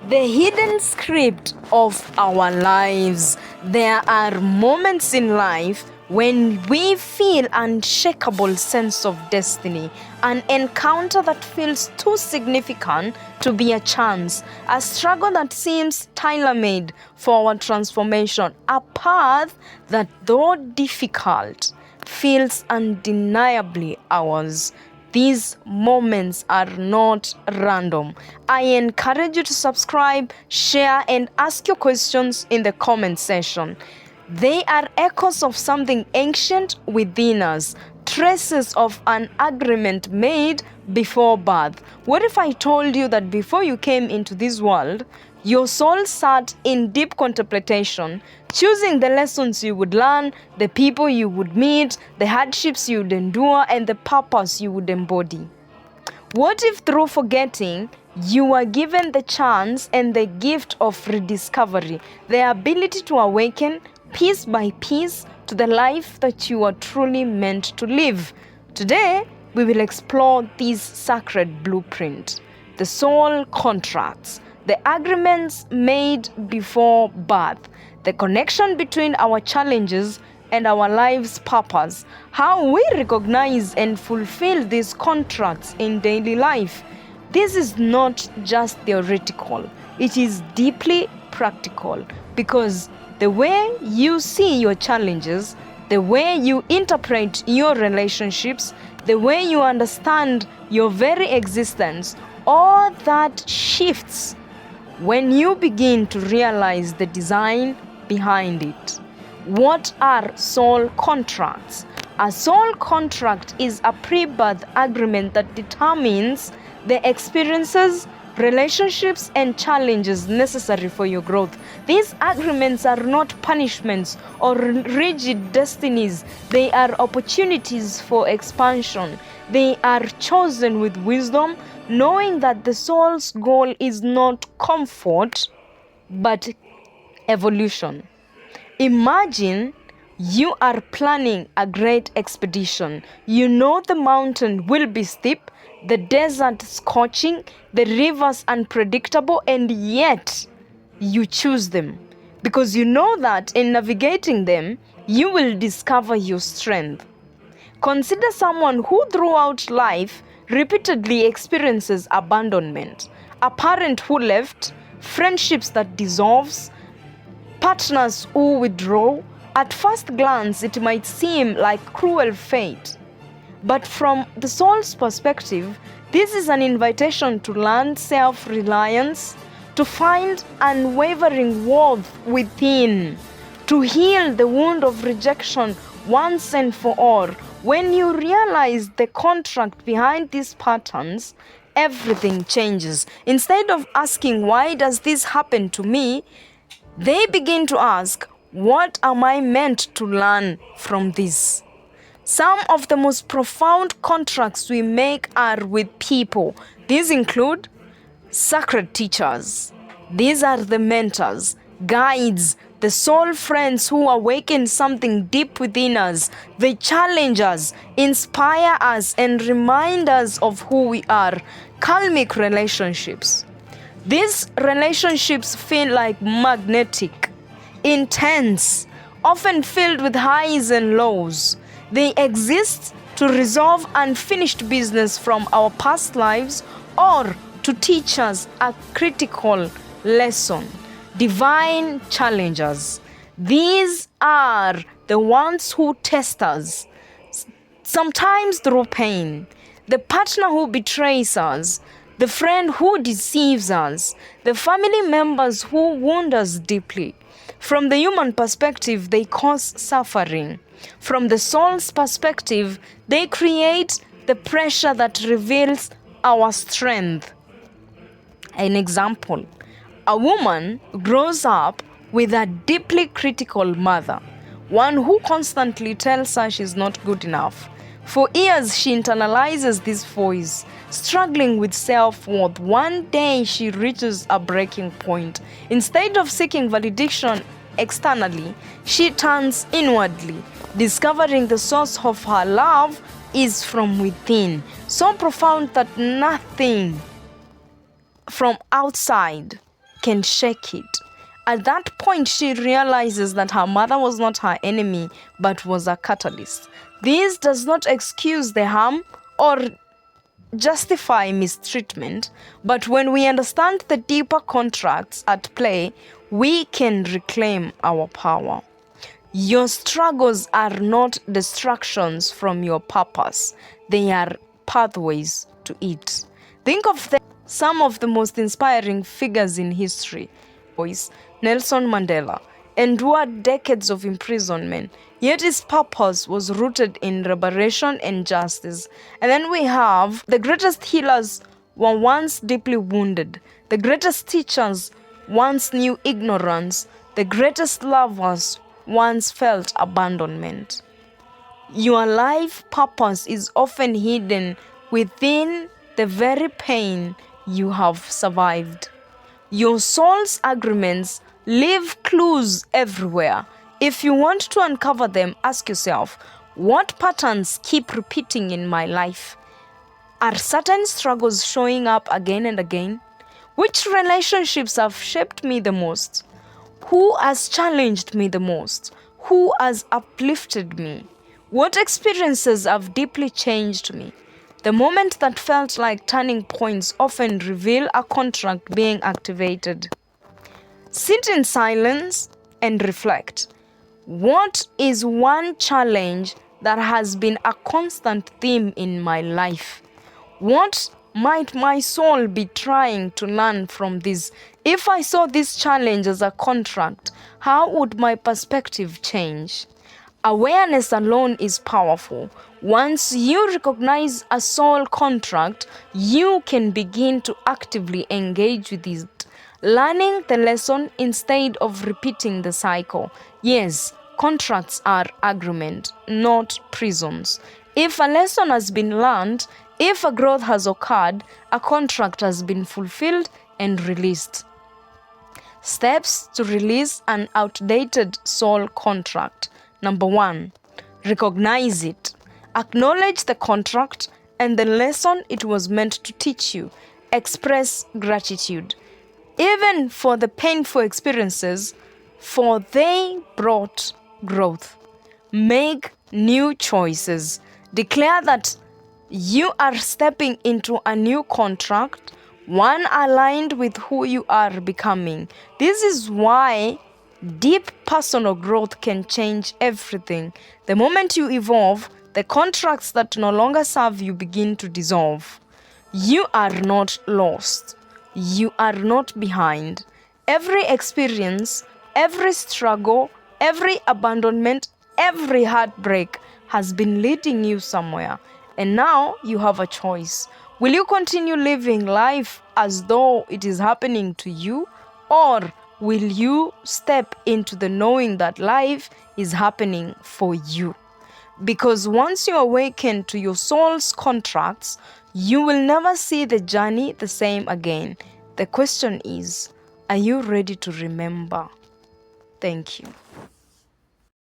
The hidden script of our lives. There are moments in life when we feel unshakable sense of destiny, an encounter that feels too significant to be a chance, a struggle that seems tailor-made for our transformation, a path that, though difficult, feels undeniably ours. These moments are not random. I encourage you to subscribe, share, and ask your questions in the comment section. They are echoes of something ancient within us, traces of an agreement made before birth. What if I told you that before you came into this world, your soul sat in deep contemplation, choosing the lessons you would learn, the people you would meet, the hardships you would endure, and the purpose you would embody? What if through forgetting, you were given the chance and the gift of rediscovery, the ability to awaken piece by piece to the life that you are truly meant to live? Today, we will explore this sacred blueprint, the soul contracts, the agreements made before birth, the connection between our challenges and our life's purpose, how we recognize and fulfill these contracts in daily life. This is not just theoretical, it is deeply practical, because the way you see your challenges, the way you interpret your relationships, the way you understand your very existence, all that shifts when you begin to realize the design behind it. What are soul contracts? A soul contract is a pre-birth agreement that determines the experiences, relationships, and challenges necessary for your growth. These agreements are not punishments or rigid destinies. They are opportunities for expansion. They are chosen with wisdom, knowing that the soul's goal is not comfort, but evolution. Imagine you are planning a great expedition. You know the mountain will be steep, the desert scorching, the rivers unpredictable, and yet you choose them because you know that in navigating them, you will discover your strength. Consider someone who throughout life repeatedly experiences abandonment, a parent who left, friendships that dissolves, partners who withdraw. At first glance, it might seem like cruel fate. But from the soul's perspective, this is an invitation to learn self-reliance, to find unwavering worth within, to heal the wound of rejection once and for all. When you realize the contract behind these patterns, everything changes. Instead of asking, why does this happen to me? They begin to ask, what am I meant to learn from this? Some of the most profound contracts we make are with people. These include sacred teachers. These are the mentors, guides, the soul friends who awaken something deep within us. They challenge us, inspire us, and remind us of who we are. Karmic relationships. These relationships feel like magnetic, intense, often filled with highs and lows. They exist to resolve unfinished business from our past lives or to teach us a critical lesson. Divine challengers. These are the ones who test us, sometimes through pain. The partner who betrays us, the friend who deceives us, the family members who wound us deeply. From the human perspective, they cause suffering. From the soul's perspective, they create the pressure that reveals our strength. An example, a woman grows up with a deeply critical mother, one who constantly tells her she's not good enough. For years, she internalizes this voice, struggling with self-worth. One day, she reaches a breaking point. Instead of seeking validation externally, she turns inwardly, discovering the source of her love is from within, so profound that nothing from outside can shake it. At that point, she realizes that her mother was not her enemy, but was a catalyst. This does not excuse the harm or justify mistreatment, but when we understand the deeper contracts at play, we can reclaim our power. Your struggles are not distractions from your purpose. They are pathways to it. Think of some of the most inspiring figures in history. Nelson Mandela endured decades of imprisonment, yet his purpose was rooted in liberation and justice. And then we have the greatest healers were once deeply wounded. The greatest teachers once knew ignorance. The greatest lovers once felt abandonment. Your life purpose is often hidden within the very pain you have survived. Your soul's agreements leave clues everywhere. If you want to uncover them, ask yourself, what patterns keep repeating in my life? Are certain struggles showing up again and again? Which relationships have shaped me the most? Who has challenged me the most? Who has uplifted me? What experiences have deeply changed me? The moment that felt like turning points often reveal a contract being activated. Sit in silence and reflect. What is one challenge that has been a constant theme in my life? What might my soul be trying to learn from this? If I saw this challenge as a contract, how would my perspective change? Awareness alone is powerful. Once you recognize a soul contract, you can begin to actively engage with it, learning the lesson instead of repeating the cycle. Yes, contracts are agreement, not prisons. If a lesson has been learned, if a growth has occurred, a contract has been fulfilled and released. Steps to release an outdated soul contract. Number 1, recognize it. Acknowledge the contract and the lesson it was meant to teach you. Express gratitude, even for the painful experiences, for they brought growth. Make new choices. Declare that you are stepping into a new contract, one aligned with who you are becoming. This is why deep personal growth can change everything. The moment you evolve, the contracts that no longer serve you begin to dissolve. You are not lost. You are not behind. Every experience, every struggle, every abandonment, every heartbreak has been leading you somewhere. And now you have a choice. Will you continue living life as though it is happening to you? Or will you step into the knowing that life is happening for you? Because once you awaken to your soul's contracts, you will never see the journey the same again. The question is, are you ready to remember? Thank you.